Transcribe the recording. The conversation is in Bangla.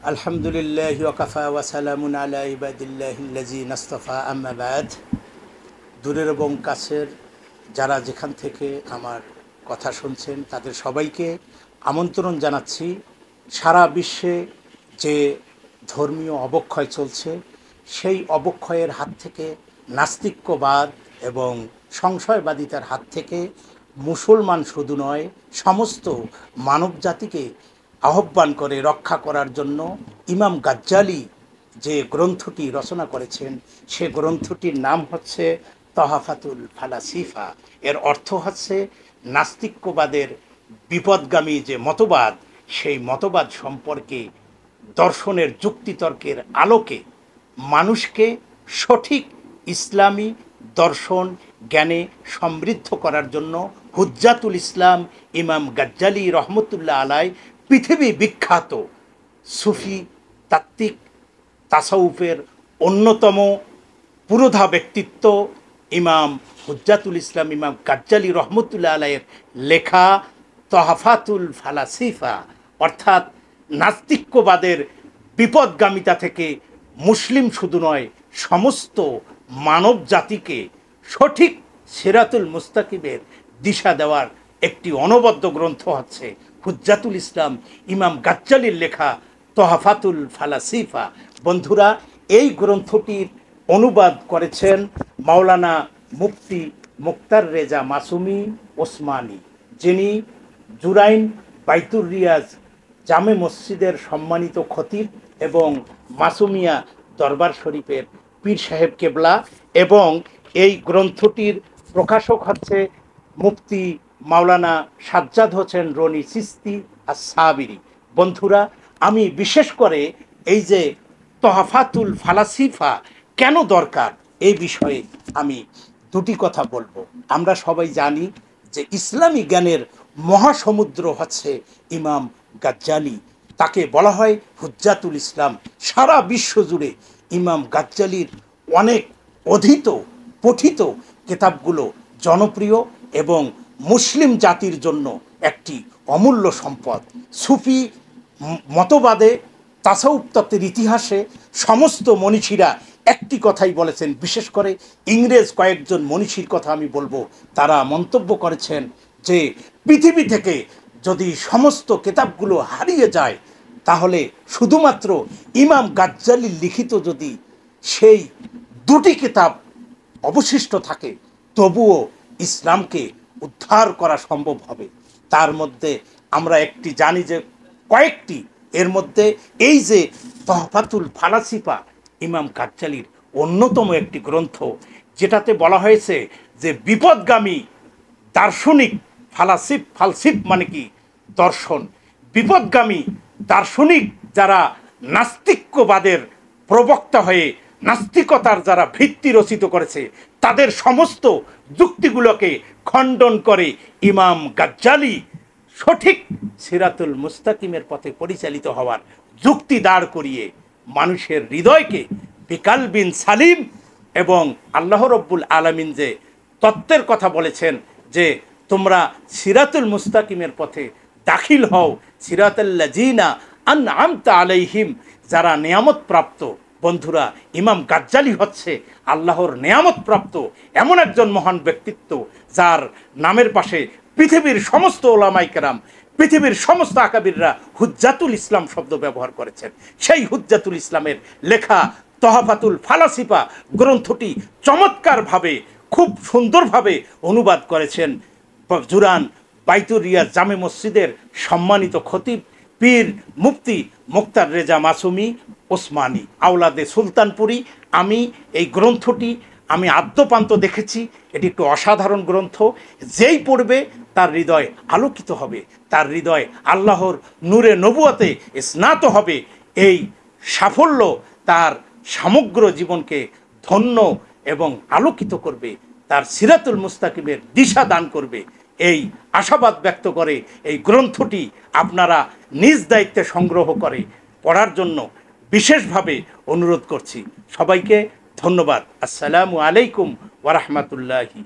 আলহামদুলিল্লাহ ওয়াকাফা ওয়া সালামুন আলা ইবাদিল্লাহিল্লাযিনা ইসতাফা আম্মা বাদ। দূরের এবং কাছের যারা যেখান থেকে আমার কথা শুনছেন তাদের সবাইকে আমন্ত্রণ জানাচ্ছি। সারা বিশ্বে যে ধর্মীয় অবক্ষয় চলছে সেই অবক্ষয়ের হাত থেকে, নাস্তিক্যবাদ এবং সংশয়বাদিতার হাত থেকে মুসলমান শুধু নয় সমস্ত মানব জাতিকে আহ্বান করে রক্ষা করার জন্য ইমাম গাজ্জালি যে গ্রন্থটি রচনা করেছেন সে গ্রন্থটির নাম হচ্ছে তহাফাতুল ফালাসিফা। এর অর্থ হচ্ছে নাস্তিক্যবাদের বিপদগামী যে মতবাদ সেই মতবাদ সম্পর্কে দর্শনের যুক্তিতর্কের আলোকে মানুষকে সঠিক ইসলামী দর্শন জ্ঞানে সমৃদ্ধ করার জন্য হুজ্জাতুল ইসলাম ইমাম গাজ্জালি রহমতুল্লাহ আলাই পৃথিবী বিখ্যাত সুফি তাত্ত্বিক তাসাউফের অন্যতম পুরোধা ব্যক্তিত্ব ইমাম হুজ্জাতুল ইসলাম ইমাম গাজ্জালি রহমতুল্লাহ আলাইয়ের লেখা তহফাতুল ফালাসিফা, অর্থাৎ নাস্তিক্যবাদের বিপদগামিতা থেকে মুসলিম শুধু নয় সমস্ত মানব জাতিকে সঠিক সিরাতুল মুস্তাকিমের দিশা দেওয়ার একটি অনবদ্য গ্রন্থ হচ্ছে হুজ্জাতুল ইসলাম ইমাম গাজ্জালির লেখা তহফাতুল ফালাসিফা। বন্ধুরা, এই গ্রন্থটির অনুবাদ করেছেন মাওলানা মুফতি মুক্তার রেজা মাসুমি ওসমানী, যিনি জুরাইন বাইতুর রিয়াজ জামে মসজিদের সম্মানিত খতিব এবং মাসুমিয়া দরবার শরীফের পীর সাহেব কেবলা, এবং এই গ্রন্থটির প্রকাশক হচ্ছে মুফতি মাওলানা সাজ্জাদ হোসেন রনি চিস্তি আর সাবিরি। বন্ধুরা, আমি বিশেষ করে এই যে তহফাতুল ফালাসিফা কেন দরকার এই বিষয়ে আমি দুটি কথা বলবো। আমরা সবাই জানি যে ইসলামী জ্ঞানের মহাসমুদ্র হচ্ছে ইমাম গাজ্জালি, তাকে বলা হয় হুজ্জাতুল ইসলাম। সারা বিশ্ব জুড়ে ইমাম গাজ্জালির অনেক অধীত পঠিত কিতাবগুলো জনপ্রিয় এবং মুসলিম জাতির জন্য একটি অমূল্য সম্পদ। সুফি মতবাদে তাসাউফ তত্ত্বের ইতিহাসে সমস্ত মনীষীরা একটি কথাই বলেছেন, বিশেষ করে ইংরেজ কয়েকজন মনীষীর কথা আমি বলবো। তারা মন্তব্য করেছেন যে পৃথিবী থেকে যদি সমস্ত কিতাবগুলো হারিয়ে যায় তাহলে শুধুমাত্র ইমাম গাজ্জালির লিখিত যদি সেই দুটি কিতাব অবশিষ্ট থাকে তবুও ইসলামকে উদ্ধার করা সম্ভব হবে। তার মধ্যে আমরা একটি জানি যে কয়েকটি, এর মধ্যে এই যে তহফাতুল ফালাসিফা ইমাম গাজ্জালির অন্যতম একটি গ্রন্থ, যেটাতে বলা হয়েছে যে বিপদগামী দার্শনিক ফালসিফ মানে কি দর্শন, বিপদগামী দার্শনিক যারা নাস্তিক্যবাদের প্রবক্তা হয়ে নাস্তিকতার যারা ভিত্তি রচিত করেছে তাদের সমস্ত যুক্তিগুলোকে খণ্ডন করে ইমাম গাজ্জালি সঠিক সিরাতুল মুস্তাকিমের পথে পরিচালিত হওয়ার যুক্তি দাঁড় করিয়ে মানুষের হৃদয়কে বিকালবিন সালিম এবং আল্লাহ রব্বুল আলামিন যে তত্ত্বের কথা বলেছেন যে তোমরা সিরাতুল মুস্তাকিমের পথে দাখিল হও, সিরাতাল্লাযিনা আনআমতা আলাইহিম, যারা নেয়ামত প্রাপ্ত। বন্ধুরা, ইমাম গাজ্জালি হচ্ছে আল্লাহর নেয়ামত প্রাপ্ত এমন একজন মহান ব্যক্তিত্ব যার নামের পাশে পৃথিবীর সমস্ত ওলামায়ে কেরাম, পৃথিবীর সমস্ত আকাবিররা হুজ্জাতুল ইসলাম শব্দ ব্যবহার করেছেন। সেই হুজ্জাতুল ইসলামের লেখা তহফাতুল ফালাসিফা গ্রন্থটি চমৎকারভাবে খুব সুন্দরভাবে অনুবাদ করেছেন জুরান বাইতুর রিয়াজ জামে মসজিদের সম্মানিত খতিব পীর মুফতি মুক্তার রেজা মাসুমি ওসমানী আওলাদে সুলতানপুরি। আমি এই গ্রন্থটি আমি আদ্যপান্ত দেখেছি, এটি একটু অসাধারণ গ্রন্থ। যেই পড়বে তার হৃদয় আলোকিত হবে, তার হৃদয় আল্লাহর নূরে নবুয়তে স্নাত হবে। এই সাফল্য তার সমগ্র জীবনকে ধন্য এবং আলোকিত করবে, তার সিরাতুল মুস্তাকিমের দিশা দান করবে। এই আশাবাদ ব্যক্ত করে এই গ্রন্থটি আপনারা নিজ দায়িত্বে সংগ্রহ করে পড়ার জন্য বিশেষভাবে অনুরোধ করছি। সবাইকে ধন্যবাদ। আসসালামু আলাইকুম ওয়া রাহমাতুল্লাহি